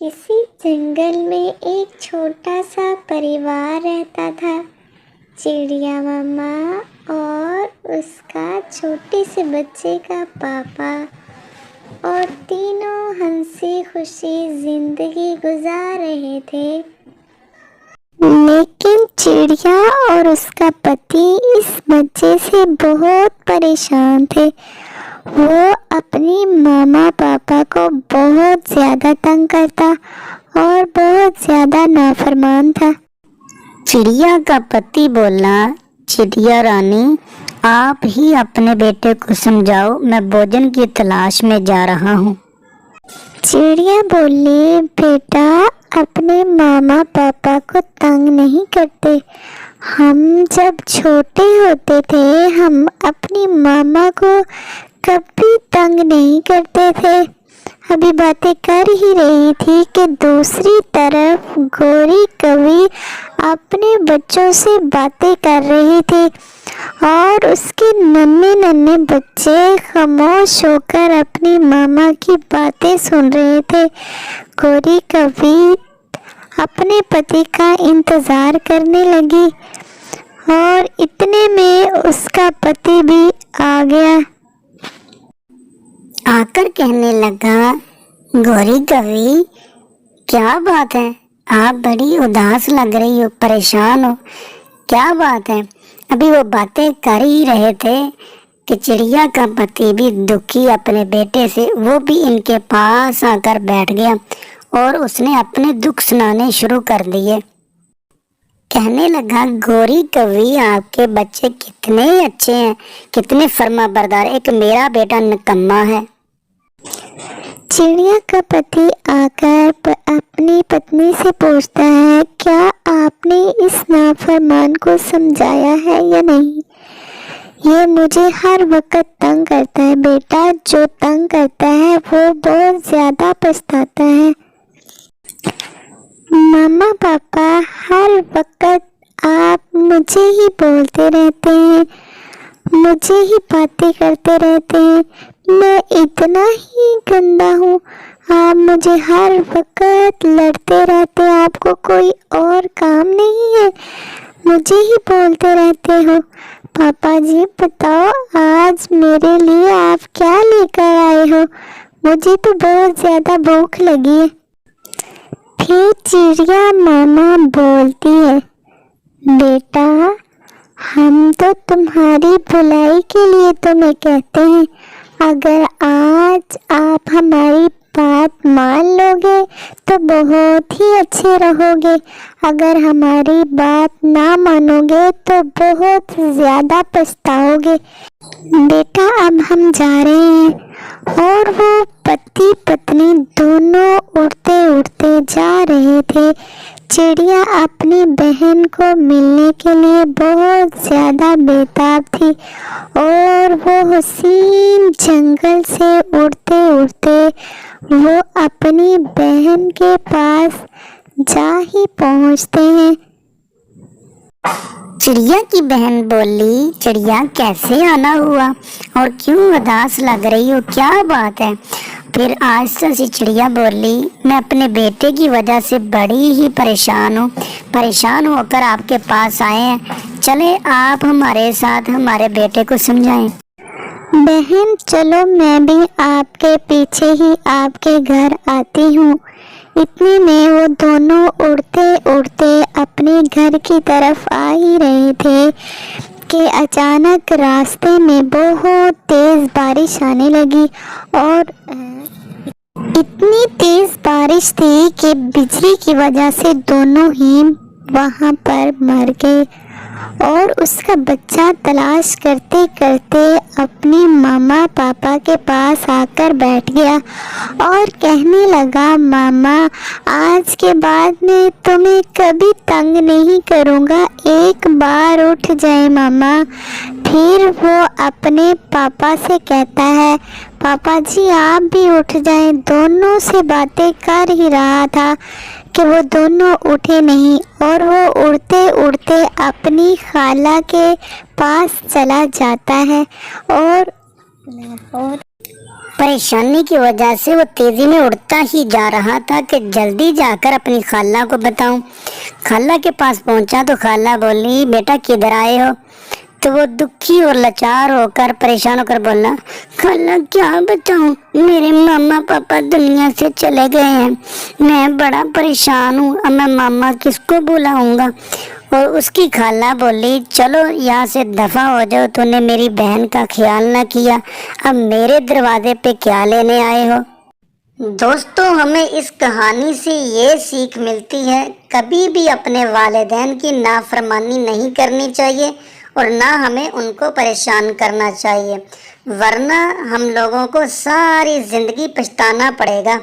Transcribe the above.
किसी जंगल में एक छोटा सा परिवार रहता था। चिड़िया मामा और उसका छोटे से बच्चे का पापा, और तीनों हंसी खुशी जिंदगी गुजार रहे थे। लेकिन चिड़िया और उसका पति इस बच्चे से बहुत परेशान थे। वो अपनी मामा पापा को बहुत ज़्यादा तंग करता और बहुत ज़्यादा नाफरमान था। चिड़िया का पति बोला, चिड़िया रानी, आप ही अपने बेटे को समझाओ, मैं भोजन की तलाश में जा रहा हूँ। चिड़िया बोली, बेटा अपने मामा पापा को तंग नहीं करते। हम जब छोटे होते थे हम अपनी मामा को कभी तंग नहीं करते थे। अभी बातें कर ही रही थी कि दूसरी तरफ गोरी कवि अपने बच्चों से बातें कर रही थी और उसके नन्हे नन्हे बच्चे खामोश होकर अपनी मामा की बातें सुन रहे थे। गोरी कवि अपने पति का इंतज़ार करने लगी और इतने में उसका पति भी आ गया। आकर कहने लगा, गोरी कवि, क्या बात है? आप बड़ी उदास लग रही हो, परेशान हो, क्या बात है? अभी वो बातें कर ही रहे थे कि चिड़िया का पति भी दुखी अपने बेटे से, वो भी इनके पास आकर बैठ गया और उसने अपने दुख सुनाने शुरू कर दिए। कहने लगा, गोरी कवि, आपके बच्चे कितने अच्छे हैं, कितने फर्माबरदार। एक मेरा बेटा निकम्मा है। चिड़िया का पति आकर अपनी पत्नी से पूछता है, क्या आपने इस नाफरमान को समझाया है या नहीं? ये मुझे हर वक्त तंग करता है। बेटा जो तंग करता है वो बहुत ज़्यादा पछताता है। मामा पापा हर वक्त आप मुझे ही बोलते रहते हैं, मुझे ही बातें करते रहते हैं। मैं इतना ही गंदा हूँ, आप मुझे हर वक्त लड़ते रहते हैं। आपको कोई और काम नहीं है, मुझे ही बोलते रहते हो। पापा जी बताओ, आज मेरे लिए आप क्या लेकर आए हो? मुझे तो बहुत ज़्यादा भूख लगी है। फिर चिड़िया मामा बोलती है, बेटा हम तो तुम्हारी भलाई के लिए तुम्हें कहते हैं। अगर आज आप हमारी बात मान लोगे तो बहुत ही अच्छे रहोगे। अगर हमारी बात ना मानोगे तो बहुत ज़्यादा पछताओगे। बेटा अब हम जा रहे हैं। और वो पति पत्नी दोनों उड़ते उड़ते जा रहे थे। चिड़िया अपनी बहन को मिलने के लिए बहुत ज़्यादा बेताब थी और वो हसीन जंगल से उड़ते उड़ते वो अपनी बहन के पास जा ही पहुंचते हैं। चिड़िया की बहन बोली, चिड़िया कैसे आना हुआ और क्यों उदास लग रही हो, क्या बात है? फिर आहिस्ता सी चिड़िया बोली, मैं अपने बेटे की वजह से बड़ी ही परेशान हूँ। परेशान होकर आपके पास आए हैं। चले आप हमारे साथ हमारे बेटे को समझाएं। बहन चलो, मैं भी आपके पीछे ही आपके घर आती हूँ। इतने में वो दोनों उड़ते उड़ते अपने घर की तरफ आ ही रहे थे कि अचानक रास्ते में बहुत तेज़ बारिश आने लगी और इतनी तेज़ बारिश थी कि बिजली की वजह से दोनों ही वहाँ पर मर गए। और उसका बच्चा तलाश करते करते अपने मामा पापा के पास आकर बैठ गया और कहने लगा, मामा आज के बाद मैं तुम्हें कभी तंग नहीं करूँगा, एक बार उठ जाए मामा। फिर वो अपने पापा से कहता है, पापा जी आप भी उठ जाएं। दोनों से बातें कर ही रहा था कि वो दोनों उठे नहीं और वो उड़ते उड़ते अपनी खाला के पास चला जाता है और परेशानी की वजह से वो तेजी में उड़ता ही जा रहा था कि जल्दी जाकर अपनी खाला को बताऊं। खाला के पास पहुंचा तो खाला बोली, बेटा किधर आए हो? तो वो दुखी और लाचार होकर परेशान होकर बोला, खाला क्या बताऊं, मेरे मामा पापा दुनिया से चले गए हैं, मैं बड़ा परेशान हूँ, अब मैं मामा किसको बुलाऊंगा? और उसकी खाला बोली, चलो यहाँ से दफा हो जाओ, तूने मेरी बहन का ख्याल ना किया, अब मेरे दरवाजे पे क्या लेने आए हो? दोस्तों, हमें इस कहानी से ये सीख मिलती है, कभी भी अपने वालिदैन की नाफरमानी नहीं करनी चाहिए और ना हमें उनको परेशान करना चाहिए, वरना हम लोगों को सारी जिंदगी पछताना पड़ेगा।